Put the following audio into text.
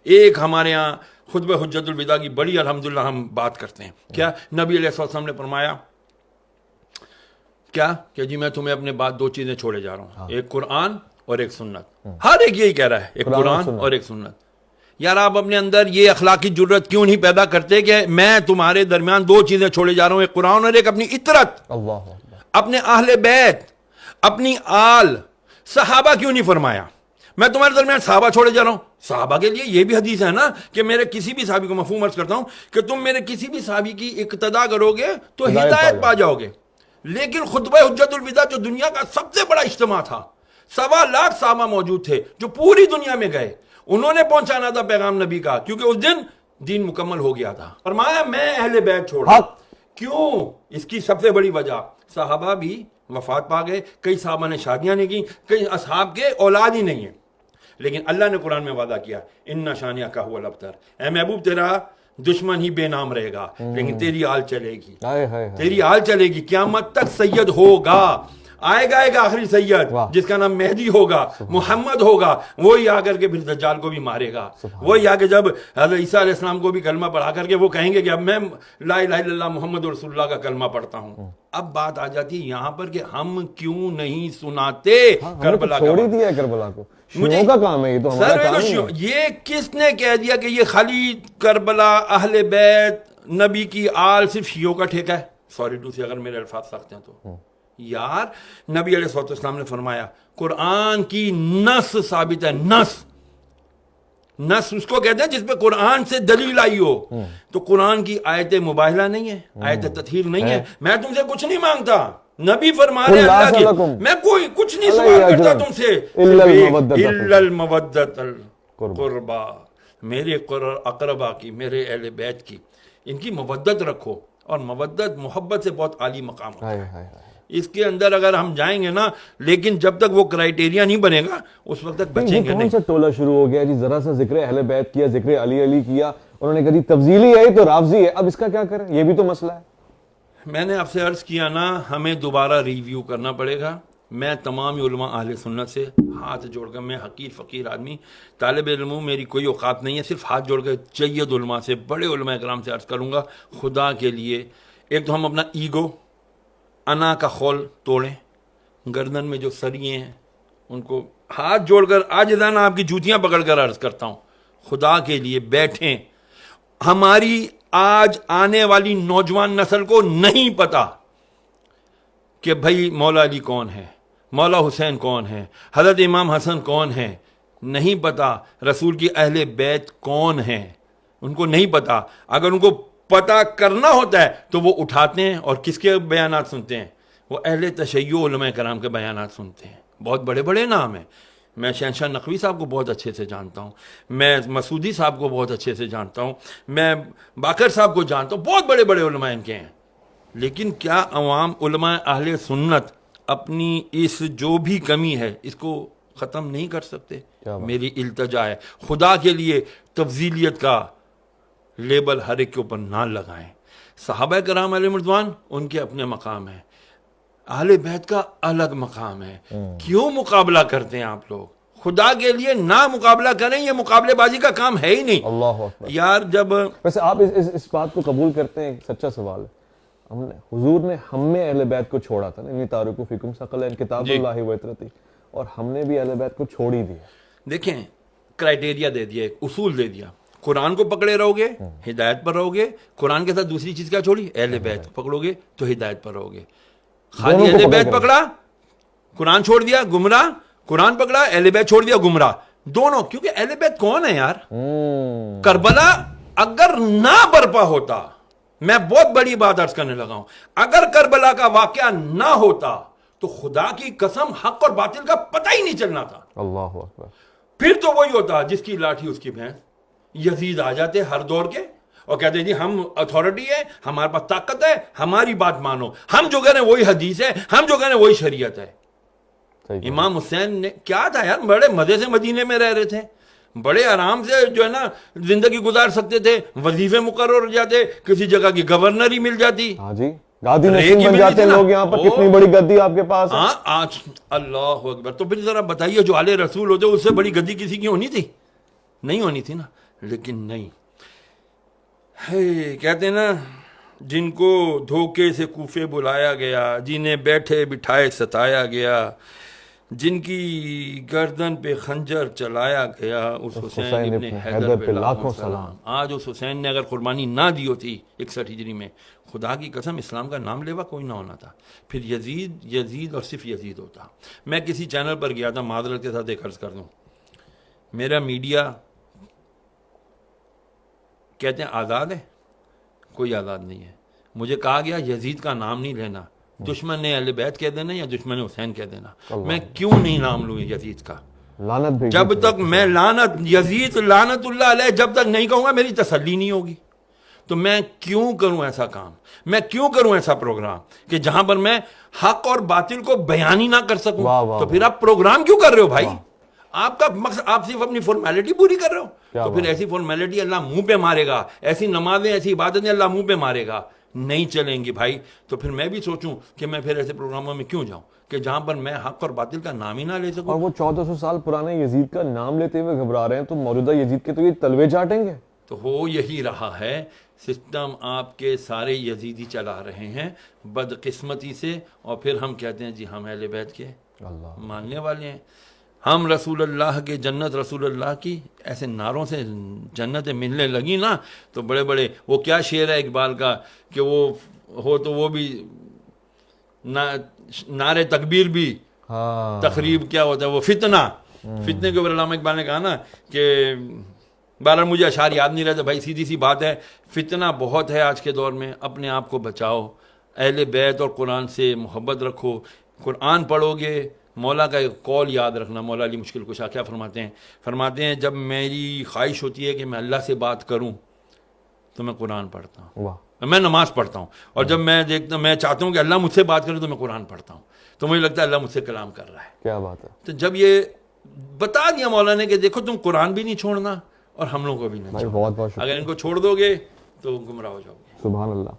ایک ہمارے ہاں خطبہ حجت الوداع کی بڑی الحمدللہ ہم بات کرتے ہیں. کیا نبی علیہ السلام نے فرمایا کیا کہ جی میں تمہیں اپنے بعد دو چیزیں چھوڑے جا رہا ہوں, ایک قرآن اور ایک سنت. ہر ایک یہی کہہ رہا ہے, ایک قرآن اور ایک سنت. یار آپ اپنے اندر یہ اخلاقی جرت کیوں نہیں پیدا کرتے کہ میں تمہارے درمیان دو چیزیں چھوڑے جا رہا ہوں, ایک قرآن اور ایک اپنی اطرت, اپنے اہل بیت, اپنی آل. صحابہ کیوں نہیں فرمایا میں تمہارے درمیان صحابہ چھوڑے جا رہا ہوں؟ صحابہ کے لیے یہ بھی حدیث ہے نا کہ میرے کسی بھی صحابی کو, مفہوم عرض کرتا ہوں کہ تم میرے کسی بھی صحابی کی اقتدا کرو گے تو ہدایت پا جاؤ گے. لیکن خطبہ حجت الوداع جو دنیا کا سب سے بڑا اجتماع تھا, 1.25 لاکھ صحابہ موجود تھے جو پوری دنیا میں گئے, انہوں نے پہنچانا تھا پیغام نبی کا, کیونکہ اس دن دین مکمل ہو گیا تھا. فرمایا میں اہل بیت چھوڑا. کیوں؟ اس کی سب سے بڑی وجہ, صحابہ بھی وفات پا گئے, کئی صحابہ نے شادیاں نہیں کی, کئی اصحاب کے اولاد ہی نہیں ہیں, لیکن اللہ نے قرآن میں وعدہ کیا ان شانیہ کا هو الابتر, اے محبوب تیرا دشمن ہی بے نام رہے گا لیکن تیری آل چلے گی, تیری آل چلے گی, قیامت تک سید ہوگا. آئے گا ایک آخری سید جس کا نام مہدی ہوگا, محمد ہوگا, وہی آ کر کے پھر دجال کو بھی مارے گا, وہی آ کے جب حضرت عیسیٰ علیہ السلام کو بھی کلمہ پڑھا کر کے وہ کہیں گے کہ اب میں لا الہ الا اللہ محمد رسول اللہ کا کلمہ پڑھتا ہوں. اب بات آ جاتی ہے یہاں پر کہ ہم کیوں نہیں سناتے کربلا کا, چھوڑ ہی دیا کربلا کو, شیعوں کا کام ہے یہ, تو ہمارا کام نہیں ہے. یہ کس نے کہہ دیا کہ یہ خالی کربلا اہل بیت نبی کی آل صرف شیعوں کا ٹھیکہ ہے؟ سوری ٹو سے اگر میرے الفاظ سخت ہیں تو یار, نبی علیہ السلام نے فرمایا قرآن کی نص ثابت ہے. نص اس کو کہتے ہیں جس پہ قرآن سے دلیل آئی ہو. تو قرآن کی آیت مباہلہ نہیں ہے, آیت تطہیر نہیں ہے. میں تم سے کچھ نہیں مانگتا, نبی فرما رہے اللہ کی, میں کوئی کچھ نہیں سوال کرتا تم سے, الا المودۃ القربا, میرے اقربا کی, میرے اہل بیت کی, ان کی مودت رکھو. اور مودت محبت سے بہت عالی مقام ہوتا ہے. اس کے اندر اگر ہم جائیں گے نا, لیکن جب تک وہ کرائیٹیریا نہیں بنے گا اس وقت تک بچیں گے نہیں. کون سا ٹولہ شروع ہو گیا جی, ذرا سا ذکر اہل بیت کیا, ذکر علی کیا, انہوں نے کہا جی تفضیلی ہے تو رافضی ہے. اب اس کا کیا کریں, یہ بھی تو مسئلہ ہے. میں نے آپ سے عرض کیا نا, ہمیں دوبارہ ریویو کرنا پڑے گا. میں تمام علماء اہل سنت سے ہاتھ جوڑ کر, میں حقیر فقیر آدمی, طالب علم ہوں, میری کوئی اوقات نہیں ہے, صرف ہاتھ جوڑ کر جید علماء سے, بڑے علماء کرام سے عرض کروں گا, خدا کے لیے ایک تو ہم اپنا ایگو, انا کا خول توڑیں, گردن میں جو سریے ہیں ان کو ہاتھ جوڑ کر عاجزانہ آپ کی جوتیاں پکڑ کر عرض کرتا ہوں, خدا کے لیے بیٹھیں. ہماری آج آنے والی نوجوان نسل کو نہیں پتا کہ بھائی مولا علی کون ہے, مولا حسین کون ہے, حضرت امام حسن کون ہے, نہیں پتا. رسول کی اہل بیت کون ہیں, ان کو نہیں پتا. اگر ان کو پتا کرنا ہوتا ہے تو وہ اٹھاتے ہیں اور کس کے بیانات سنتے ہیں, وہ اہل تشیع علماء کرام کے بیانات سنتے ہیں. بہت بڑے بڑے نام ہیں, میں شہنشاہ نقوی صاحب کو بہت اچھے سے جانتا ہوں, میں مسعودی صاحب کو بہت اچھے سے جانتا ہوں, میں باقر صاحب کو جانتا ہوں, بہت بڑے بڑے علماء ان کے ہیں. لیکن کیا عوام علماء اہل سنت اپنی اس جو بھی کمی ہے اس کو ختم نہیں کر سکتے؟ میری التجا ہے, خدا کے لیے تفضیلیت کا لیبل ہر ایک کے اوپر نہ لگائیں. صحابہ کرام علیہ رضوان ان کے اپنے مقام ہیں, اہل بیت کا الگ مقام ہے. کیوں مقابلہ کرتے ہیں آپ لوگ؟ خدا کے لیے نہ مقابلہ کریں, یہ مقابلے بازی کا کام ہے ہی نہیں. اللہ اکبر. یار جب ویسے آپ اس بات کو قبول کرتے ہیں, سچا سوال ہے, حضور نے ہم میں اہل بیت کو چھوڑا تھا نا, انی تارکو فیکم ثقلین کتاب اللہ و اطرتی, اور ہم نے بھی اہل بیت کو چھوڑ ہی دیا. دیکھیں کرائیٹیریا دے دیا, ایک اصول دے دیا, قرآن کو پکڑے رہو گے ہدایت پر رہو گے, قرآن کے ساتھ دوسری چیز کیا چھوڑی, اہل بیت پکڑو گے تو ہدایت پر رہو گے. خالی اہل بیت پکڑا, قرآن چھوڑ دیا گمراہ, قرآن پکڑا اہل بیت چھوڑ دیا گمراہ, دونوں. کیونکہ اہل بیت کون ہے یار؟ کربلا اگر نہ برپا ہوتا, میں بہت بڑی بات عرض کرنے لگا ہوں, اگر کربلا کا واقعہ نہ ہوتا تو خدا کی قسم حق اور باطل کا پتہ ہی نہیں چلنا تھا. اللہ اکبر. پھر تو وہی ہوتا جس کی لاٹھی اس کی بھینس. یزید آ جاتے ہر دور کے اور کہتے ہیں جی ہم اتھارٹی ہے, ہمارے پاس طاقت ہے, ہماری بات مانو, ہم جو کہہ رہے ہیں وہی حدیث ہے, ہم جو کہہ رہے ہیں وہی شریعت ہے. امام حسین نے کیا تھا یار, بڑے مزے سے مدینے میں رہ رہے تھے, بڑے آرام سے جو ہے نا زندگی گزار سکتے تھے, وظیفے مقرر ہو جاتے, کسی جگہ کی گورنر ہی مل جاتی. ہاں جی, گادی نشین بن جاتے لوگ یہاں پر. کتنی بڑی گدی آپ کے پاس ہے. ہاں آج اللہ اکبر. تو پھر ذرا بتائیے جو آل رسول ہوتے اس سے بڑی گدی کسی کی ہونی تھی؟ نہیں ہونی تھی نا، لیکن نہیں ہے۔ کہتے ہیں نا جن کو دھوکے سے کوفے بلایا گیا، جنہیں بیٹھے بٹھائے ستایا گیا، جن کی گردن پہ خنجر چلایا گیا، اس حسین ابن حیدر پہ لاکھوں سلام۔ آج اس حسین نے اگر قربانی نہ دی ہوتی 61 ہجری میں، خدا کی قسم اسلام کا نام لیوا کوئی نہ ہونا تھا، پھر یزید اور صرف یزید ہوتا۔ میں کسی چینل پر گیا تھا، معذرت کے ساتھ ایک عرض کر دوں، میرا میڈیا کہتے ہیں آزاد ہے، کوئی آزاد نہیں ہے۔ مجھے کہا گیا یزید کا نام نہیں لینا، دشمن نے اہل بیت کہہ دینا یا دشمن حسین کہہ دینا۔ میں کیوں نہیں نام لوں یزید کا؟ لعنت بھیجی جب تک میں یزید لعنت اللہ علیہ جب تک نہیں کہوں گا میری تسلی نہیں ہوگی۔ تو میں کیوں کروں ایسا کام، میں کیوں کروں ایسا پروگرام کہ جہاں پر میں حق اور باطل کو بیان ہی نہ کر سکوں؟ تو پھر آپ پروگرام کیوں کر رہے ہو بھائی؟ آپ کا مقصد، آپ صرف اپنی فارمیلٹی پوری کر رہے ہو، تو پھر ایسی فارمیلٹی اللہ منہ پہ مارے گا، ایسی نمازیں ایسی عبادتیں اللہ منہ پہ مارے گا، نہیں چلیں گی بھائی۔ تو پھر میں بھی سوچوں کہ میں پھر ایسے پروگراموں میں کیوں جاؤں کہ جہاں پر میں حق اور باطل کا نام ہی نہ لے سکوں۔ اور وہ 1400 سال پرانے یزید کا نام لیتے ہوئے گھبرا رہے ہیں، تو موجودہ یزید کے تو یہ تلوے چاٹیں گے۔ تو ہو یہی رہا ہے، سسٹم آپ کے سارے یزیدی چلا رہے ہیں بدقسمتی سے، اور پھر ہم کہتے ہیں جی ہم اہل بیت کے ماننے والے ہیں، ہم رسول اللہ کے جنت رسول اللہ کی۔ ایسے نعروں سے جنتیں ملنے لگی نا تو بڑے بڑے، وہ کیا شعر ہے اقبال کا کہ وہ ہو تو وہ بھی نعرے تکبیر بھی تقریب کیا ہوتا ہے وہ فتنہ۔ فتنے کے اوپر علامہ اقبال نے کہا نا کہ بہرحال مجھے اشعار یاد نہیں رہتے بھائی، سیدھی سی بات ہے، فتنہ بہت ہے آج کے دور میں، اپنے آپ کو بچاؤ، اہل بیت اور قرآن سے محبت رکھو، قرآن پڑھو گے۔ مولا کا ایک قول یاد رکھنا، مولا علی مشکل کشا کیا فرماتے ہیں جب میری خواہش ہوتی ہے کہ میں اللہ سے بات کروں تو میں قرآن پڑھتا ہوں، میں نماز پڑھتا ہوں، اور جب میں دیکھتا ہوں، میں چاہتا ہوں کہ اللہ مجھ سے بات کرے تو میں قرآن پڑھتا ہوں، تو مجھے لگتا ہے اللہ مجھ سے کلام کر رہا ہے۔ کیا بات ہے۔ تو جب یہ بتا دیا مولا نے کہ دیکھو تم قرآن بھی نہیں چھوڑنا اور ہم لوگوں کو بھی نہیں چھوڑنا، بہت بہت اگر ان کو چھوڑ دو گے تو گمراہ ہو جاؤ گے۔ سبحان اللہ۔